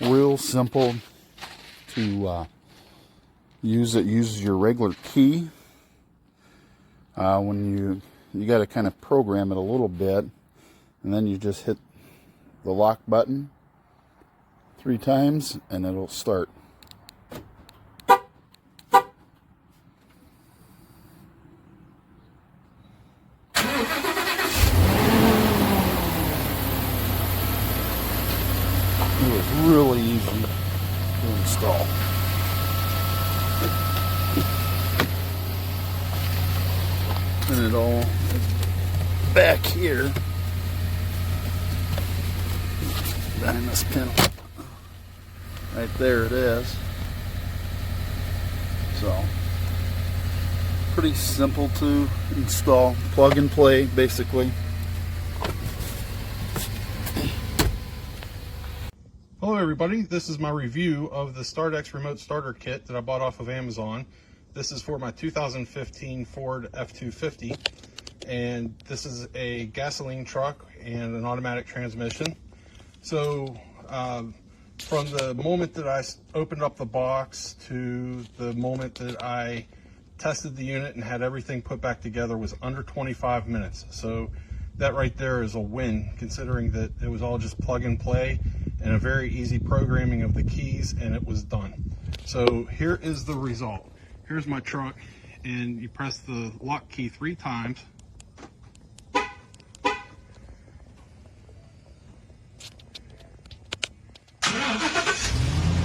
Real simple to use. It uses your regular key. When you got to kind of program it a little bit, and then you just hit the lock button 3 times and it'll start. It was really easy to install. And it all back here behind this panel. Right there it is. So pretty simple to install. Plug and play basically. Hello everybody, this is my review of the Stardex remote starter kit that I bought off of Amazon. This is for my 2015 Ford F-250, and this is a gasoline truck and an automatic transmission. So from the moment that I opened up the box to the moment that I tested the unit and had everything put back together was under 25 minutes. So that right there is a win, considering that it was all just plug and play and a very easy programming of the keys, and it was done. So here is the result. Here's my truck, and you press the lock key 3 times.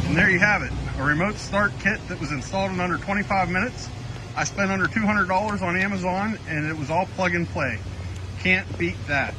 And there you have it, a remote start kit that was installed in under 25 minutes. I spent under $200 on Amazon, and it was all plug and play. Can't beat that.